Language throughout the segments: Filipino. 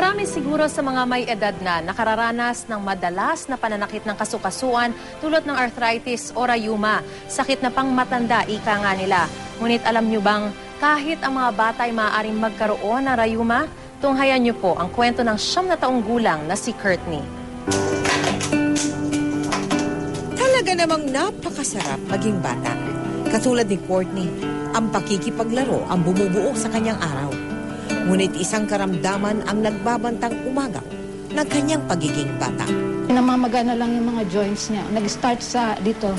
Marami siguro sa mga may edad na nakararanas ng madalas na pananakit ng kasukasuan tulad ng arthritis o rayuma, sakit na pangmatanda, ika nga nila. Ngunit alam nyo bang kahit ang mga bata ay maaaring magkaroon ng rayuma? Tunghayan nyo po ang kwento ng 9 na taong gulang na si Courtney. Talaga namang napakasarap maging bata. Katulad ni Courtney, ang pakikipaglaro ang bumubuo sa kanyang araw. Ngunit isang karamdaman ang nagbabantang umagaw ng kanyang pagiging bata. Namamaga na lang yung mga joints niya. Nag-start sa dito,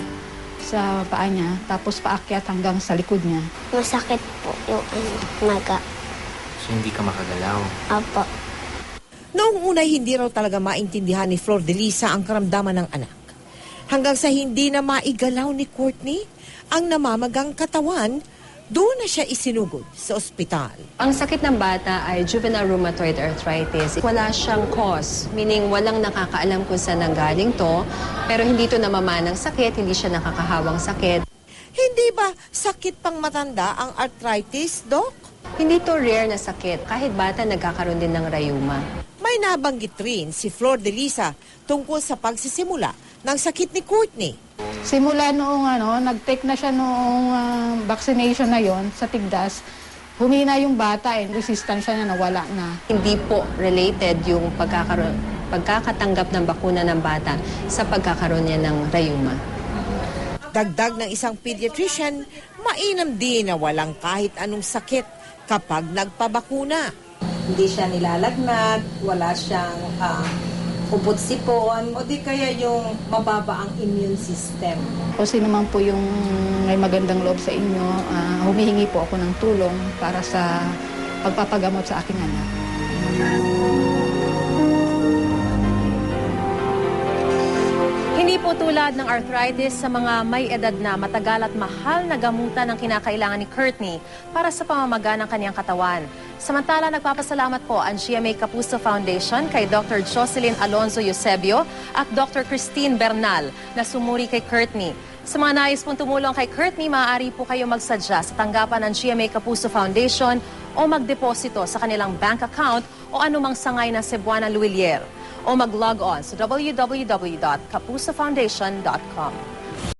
sa paa niya, tapos paakyat hanggang sa likod niya. Masakit po yung maga. So hindi ka makagalaw? Apo. Noong una, hindi raw talaga maintindihan ni Flor de Lisa ang karamdaman ng anak. Hanggang sa hindi na maigalaw ni Courtney ang namamagang katawan, doon na siya isinugod sa ospital. Ang sakit ng bata ay juvenile rheumatoid arthritis. Wala siyang cause, meaning walang nakakaalam kung saan nanggaling to, pero hindi to namamanang sakit, hindi siya nakakahawang sakit. Hindi ba sakit pang matanda ang arthritis, Doc? Hindi to rare na sakit, kahit bata nagkakaroon din ng rayuma. May nabanggit rin si Flor de Lisa tungkol sa pagsisimula ng sakit ni Courtney. Simula noong nag-take na siya noong vaccination na yon sa tigdas, humina yung bata and resistensya niya nawala na. Hindi po related yung pagkakatanggap ng bakuna ng bata sa pagkakaroon niya ng rayuma. Dagdag ng isang pediatrician, mainam din na walang kahit anong sakit kapag nagpabakuna. Hindi siya nilalagnat, wala siyang upot-sipon, o di kaya yung mababa ang immune system. O sino man po yung may magandang loob sa inyo, humihingi po ako ng tulong para sa pagpapagamot sa aking anak. Hindi po tulad ng arthritis sa mga may edad na matagal at mahal na gamutan ang kinakailangan ni Courtney para sa pamamaga ng kanyang katawan. Samantala, nagpapasalamat po ang GMA Kapuso Foundation kay Dr. Jocelyn Alonzo Eusebio at Dr. Christine Bernal na sumuri kay Courtney. Sa mga nais pong tumulong kay Courtney, maaari po kayo magsadya sa tanggapan ng GMA Kapuso Foundation o magdeposito sa kanilang bank account o anumang sangay ng Cebuana Luwilier o mag-log on sa www.kapusofoundation.com.